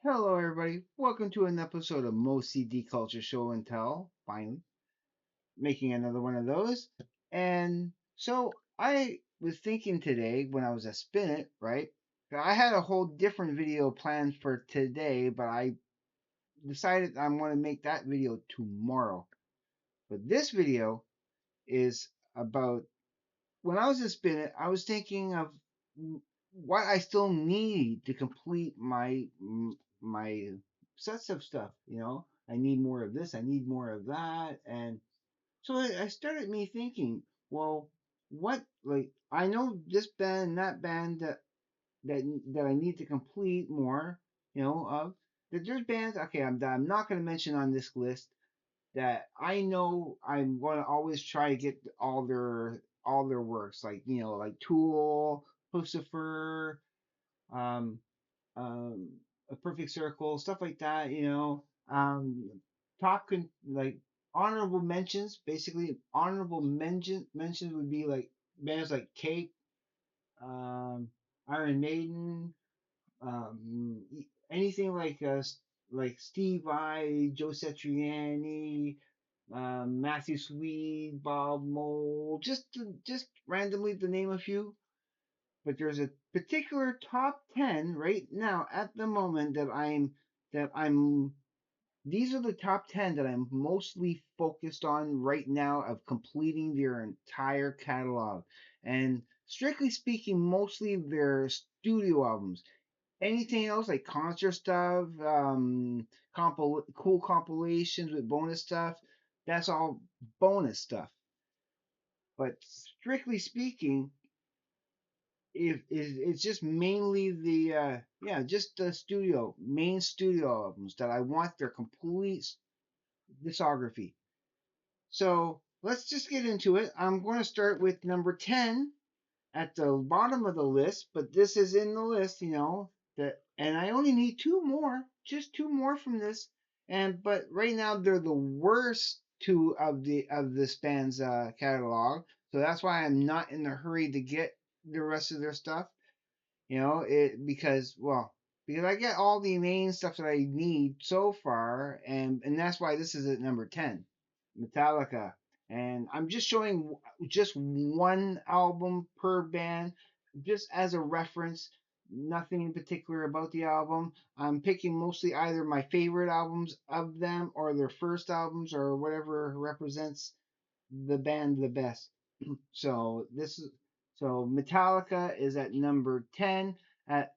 Hello, everybody. Welcome to an episode of Moe'S CD Culture Show and Tell. Finally, making another one of those. And so I was thinking today when I was at Spin It, right? I had a whole different video planned for today, but I decided I'm going to make that video tomorrow. But this video is about when I was in Spin It, I was thinking of what I still need to complete my sets of stuff. I need more of this, I need more of that, and so I started me thinking, well, what like I know this band, that band that I need to complete more, of that there's bands. Okay, I'm not going to mention on this list that I know I'm gonna always try to get all their works, like like Tool, Lucifer, um, um, A Perfect Circle, stuff like that. Like honorable mentions. Basically, honorable mentions would be like bands like Cake, um, Iron Maiden, anything like Steve Vai, Joe Satriani, Matthew Sweet, Bob Mole, just randomly to name a few. But there's a particular top 10 right now at the moment that I'm these are the top 10 that I'm mostly focused on right now of completing their entire catalog. And strictly speaking, mostly their studio albums. Anything else like concert stuff, cool compilations with bonus stuff, that's all bonus stuff. But strictly speaking, if it's just mainly the just the main studio albums that I want their complete discography. So let's just get into it. I'm going to start with number 10 at the bottom of the list, but this is in the list, and I only need two more, just two more from this. But right now they're the worst two of this band's catalog, so that's why I'm not in a hurry to get the rest of their stuff. Because I get all the main stuff that I need so far, and that's why this is at number 10, Metallica. And I'm just showing just one album per band, just as a reference. Nothing in particular about the album. I'm picking mostly either my favorite albums of them or their first albums or whatever represents the band the best. So this is so Metallica is at number 10 at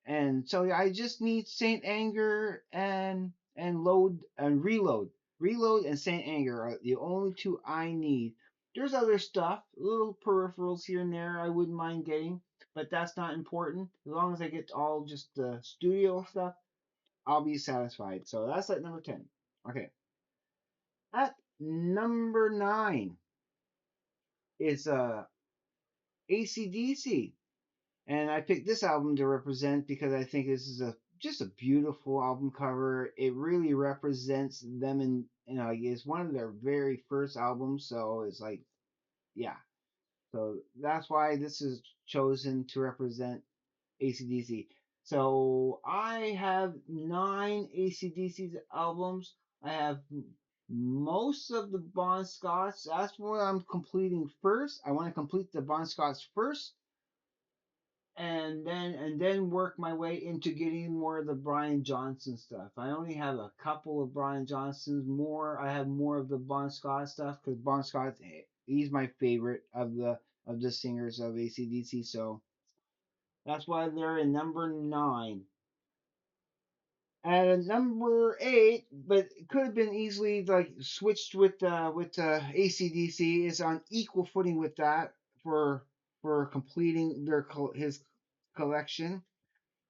and so yeah, I just need Saint Anger and load and reload. Reload and Saint Anger are the only two I need. There's other stuff, little peripherals here and there I wouldn't mind getting, but that's not important. As long as I get all just the studio stuff, I'll be satisfied. So that's at number 10. Okay. At number 9 is ACDC. And I picked this album to represent because I think this is a just a beautiful album cover. It really represents them, and it's one of their very first albums, so it's like, yeah. So that's why this is chosen to represent ACDC. So I have nine ACDC's albums. I have most of the Bon Scotts. That's what I'm completing first. I want to complete the Bon Scotts first and then work my way into getting more of the Brian Johnson stuff. I only have a couple of Brian Johnsons. I have more of the Bon Scott stuff because Bon Scott, he's my favorite of the singers of ACDC. So that's why they're in number 9. And number 8, but it could have been easily like switched with ACDC, is on equal footing with that for completing his collection.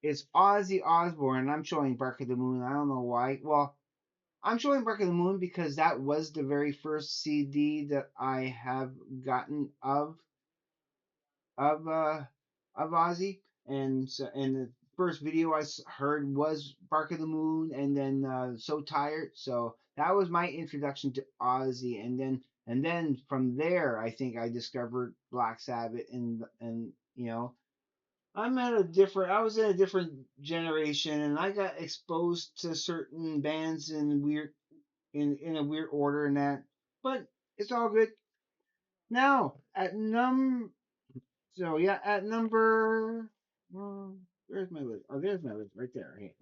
Is Ozzy Osbourne. I'm showing Bark of the Moon. I don't know why. Well, I'm showing Bark of the Moon because that was the very first CD that I have gotten of uh of Ozzy, and the first video heard was Bark of the Moon, and then So Tired. So that was my introduction to Ozzy, and then from there I think I discovered Black Sabbath and I was in a different generation, and I got exposed to certain bands in a weird order and that. But it's all good. Now at so yeah, at number, where's my list? Oh, there's my list right there. Okay.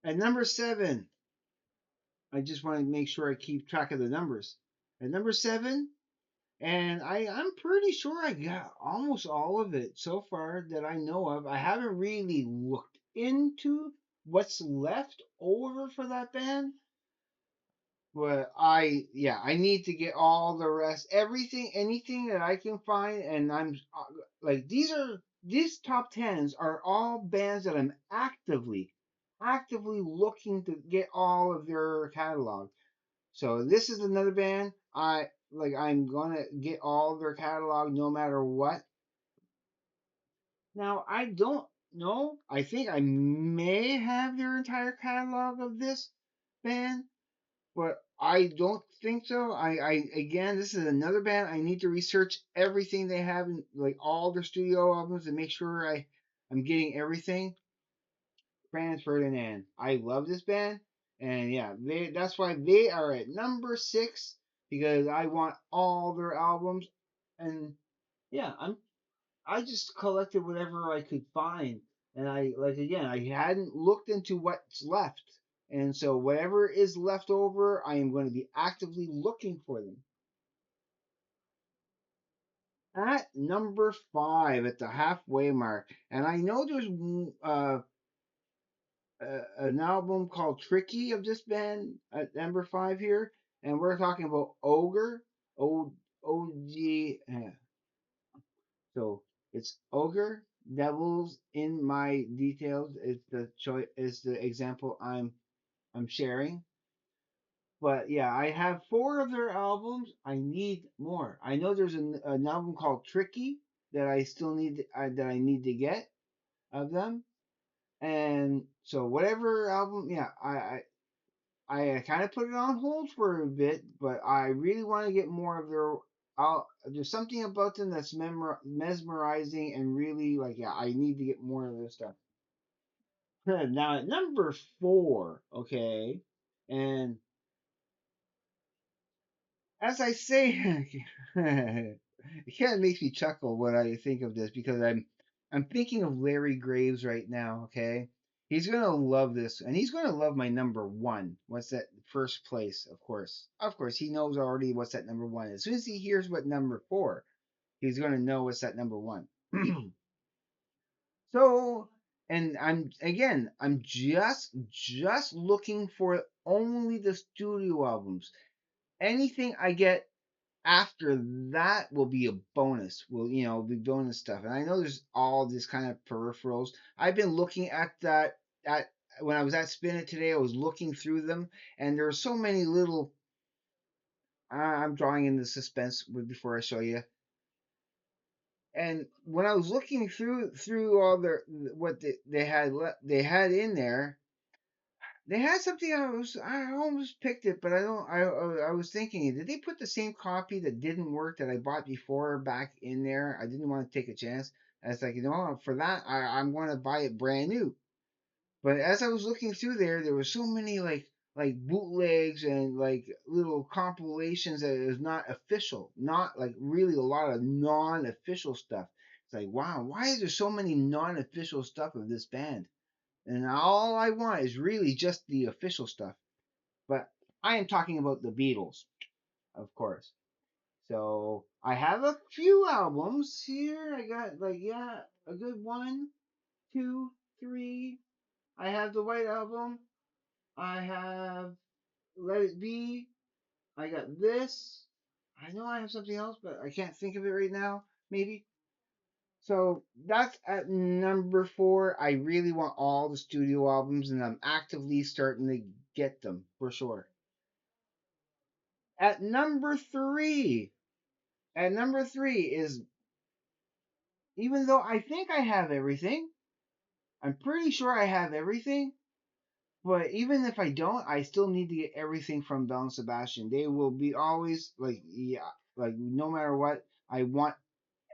At number 7, I just want to make sure I keep track of the numbers. At number 7, and I'm pretty sure I got almost all of it so far that I know of. I haven't really looked into what's left over for that band, but I need to get all the rest, everything, anything that I can find, and I'm like these top tens are all bands that I'm actively looking to get all of their catalog. So this is another band I'm gonna get all their catalog no matter what. Now I don't know. I think I may have their entire catalog of this band, but I don't think so. I again, this is another band. I need to research everything they have in like all their studio albums and make sure I'm getting everything. Franz Ferdinand. I love this band, and yeah, that's why they are at number 6 because I want all their albums, and yeah, I just collected whatever I could find, and I like again I hadn't looked into what's left, and so whatever is left over, I am going to be actively looking for them. At number 5, at the halfway mark, and I know there's an album called Tricky of this band at number 5 here, and we're talking about Ogre, O O G. So it's Ogre, Devils in My Details is the choice is the example I'm sharing. But yeah, I have 4 of their albums. I need more. I know there's an album called Tricky that I still need that I need to get of them. And so whatever album, yeah, I kind of put it on hold for a bit, but I really want to get more of their. There's something about them that's mesmerizing and really like, yeah, I need to get more of their stuff. Now at number 4, okay, and as I say, it kind of makes me chuckle when I think of this because I'm thinking of Larry Graves right now. Okay, he's gonna love this, and he's gonna love my number 1. What's that? First place, of course, he knows already what's that number 1. As soon as he hears what number 4, he's gonna know what's that number 1. So, and I'm just looking for only the studio albums. Anything I get after that will be a bonus. Will be bonus stuff. And I know there's all this kind of peripherals. I've been looking at that at when I was at Spin It today. I was looking through them, and there are so many little. I'm drawing in the suspense before I show you. And when I was looking through all their what they had in there, they had something I almost picked it, but I don't. I was thinking, did they put the same copy that didn't work that I bought before back in there? I didn't want to take a chance. I was like, for that I'm going to buy it brand new. But as I was looking through there, there were so many like bootlegs and like little compilations that is not official, not like really a lot of non-official stuff. It's like, wow, why is there so many non-official stuff of this band? And all I want is really just the official stuff. But I am talking about the Beatles, of course. So I have a few albums here. I got like yeah, a good 1, 2, 3. I have the White Album. I have Let It Be. I got this. I know I have something else, but I can't think of it right now. Maybe. So that's at number 4. I really want all the studio albums, and I'm actively starting to get them for sure. At number 3, at number 3 is even though I think I have everything, I'm pretty sure I have everything. But even if I don't, I still need to get everything from Bell and Sebastian. They will be always like, yeah, like no matter what, I want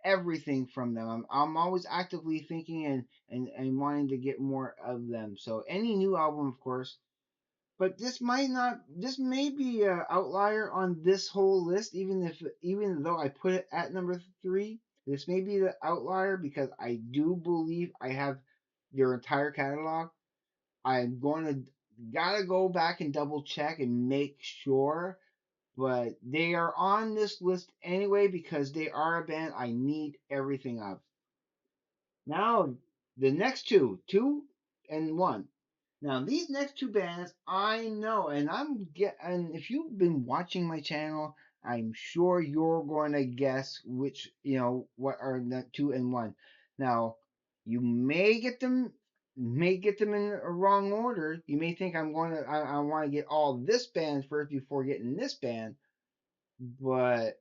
everything from them. I'm always actively thinking and wanting to get more of them. So any new album, of course. But this might not. This may be an outlier on this whole list, even though I put it at number three. This may be the outlier because I do believe I have their entire catalog. I'm going to gotta go back and double check and make sure, but they are on this list anyway because they are a band I need everything of. Now, the next two and one. Now, these next two bands, I know, and if you've been watching my channel, I'm sure you're going to guess which, what are the two and one. Now, you may get them in a wrong order. You may think I want to get all this band first before getting this band, but,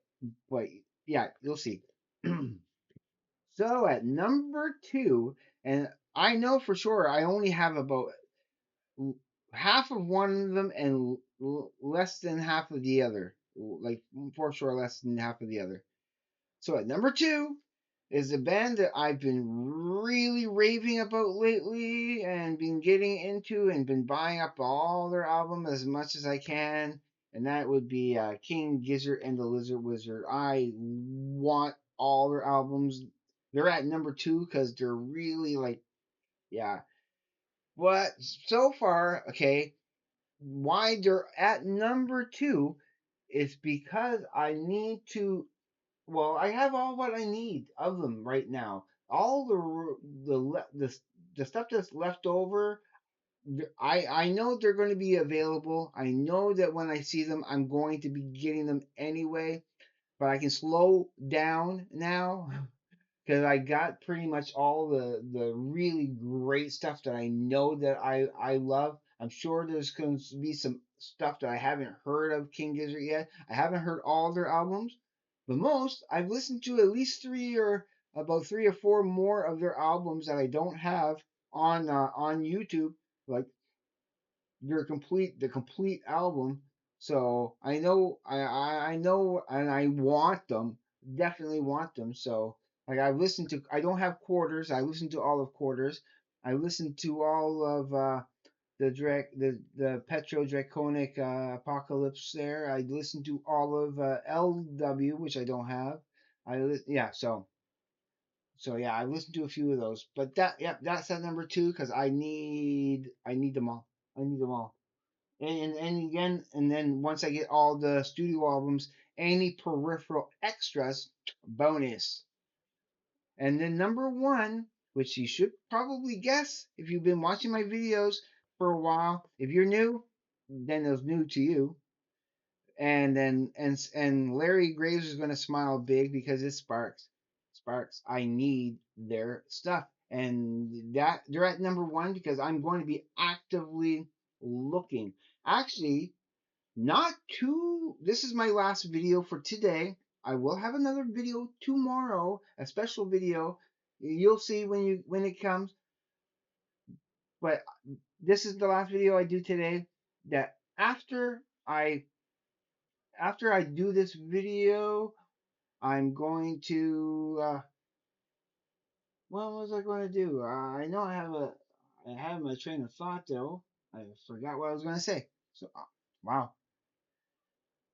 but yeah, you'll see. So at number two, and I know for sure I only have about half of one of them and less than half of the other. Like for sure, less than half of the other. So at number two is a band that I've been really raving about lately and been getting into and been buying up all their albums as much as I can. And that would be King Gizzard and the Lizard Wizard. I want all their albums. They're at number two because they're really like, yeah. But so far, okay, why they're at number two is because I need to. Well, I have all what I need of them right now. All the stuff that's left over, I know they're going to be available. I know that when I see them, I'm going to be getting them anyway. But I can slow down now because I got pretty much all the really great stuff that I know that I love. I'm sure there's going to be some stuff that I haven't heard of King Gizzard yet. I haven't heard all their albums, but most I've listened to at least three or four more of their albums that I don't have on YouTube. Like the complete album. So I know and I want them. Definitely want them. So like I don't have quarters. I listen to all of quarters. I listen to all of the Petro Draconic Apocalypse there. I listen to all of LW, which I don't have. Yeah, so yeah, I listened to a few of those. But that's at number two because I need them all. I need them all. And again, and then once I get all the studio albums, any peripheral extras, bonus. And then number one, which you should probably guess if you've been watching my videos for a while. If you're new, then it's new to you. And Larry Graves is gonna smile big because it's Sparks. Sparks, I need their stuff. And that they're at number one because I'm going to be actively looking. Actually, not too. This is my last video for today. I will have another video tomorrow, a special video. You'll see when it comes. But this is the last video I do today. That after I do this video, I'm going to. What was I going to do? I know I have my train of thought though. I forgot what I was going to say. So, wow.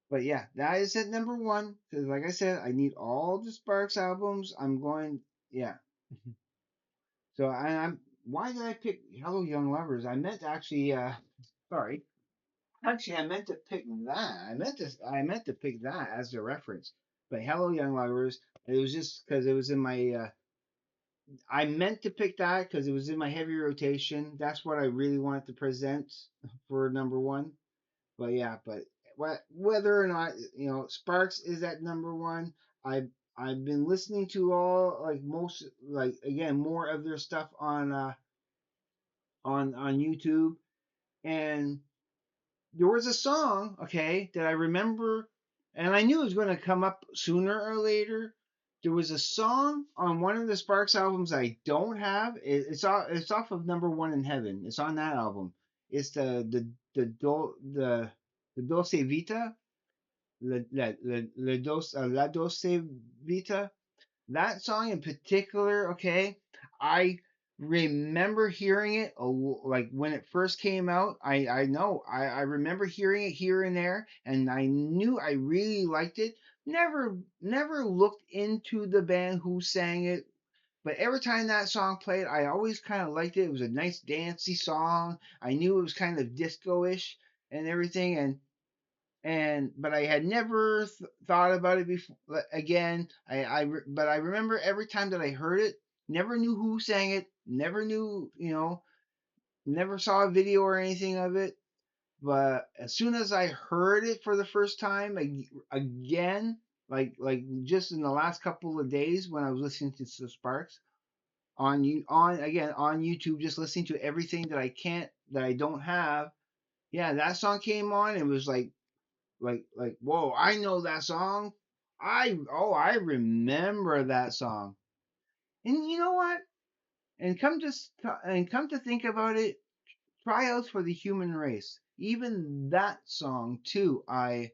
But yeah, that is at number one. Because like I said, I need all the Sparks albums. I'm going, yeah. So I'm. Why did I pick Hello Young Lovers? I meant to actually. Sorry. Actually, I meant to pick that. I meant to pick that as the reference. But Hello Young Lovers. It was just because it was in my. I meant to pick that because it was in my heavy rotation. That's what I really wanted to present for number one. But yeah, but whether or not Sparks is at number one, I've been listening to all like most like again more of their stuff on YouTube, and there was a song okay that I remember, and I knew it was going to come up sooner or later. There was a song on one of the Sparks albums I don't have. It's off of Number One in Heaven. It's on that album. It's the Dolce Vita, la Dolce Vita. that song in particular, okay, I remember hearing it like when it first came out. I know I remember hearing it here and there, and I knew I really liked it. Never looked into the band who sang it, but every time that song played, I always kind of liked it. It was a nice dancey song. I knew it was kind of disco-ish and everything, and but I had never thought about it before. Again, but I remember every time that I heard it, never knew who sang it, never knew, never saw a video or anything of it. But as soon as I heard it for the first time again, like just in the last couple of days when I was listening to the Sparks on again on YouTube, just listening to everything that I don't have. Yeah, that song came on. It was like whoa, I know that song. I remember that song. And you know what? And come to think about it, Tryouts for the Human Race. Even that song too. I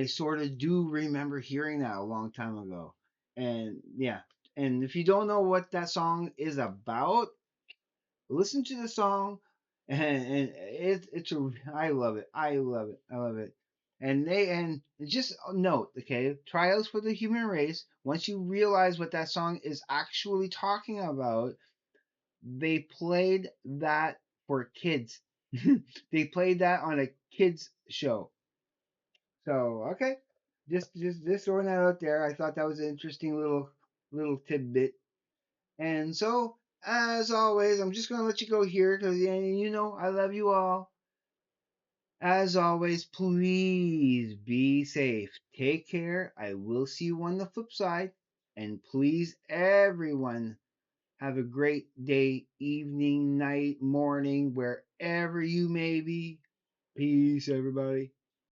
sort of do remember hearing that a long time ago. And yeah, and if you don't know what that song is about, listen to the song, and it's a I love it. I love it. I love it. And just note, okay, Trials for the Human Race. Once you realize what that song is actually talking about, they played that for kids. They played that on a kids show. So okay, just throwing that out there. I thought that was an interesting little tidbit. And so, as always, I'm just going to let you go here because you know I love you all. As always, please be safe. Take care. I will see you on the flip side. And please, everyone, have a great day, evening, night, morning, wherever you may be. Peace, everybody.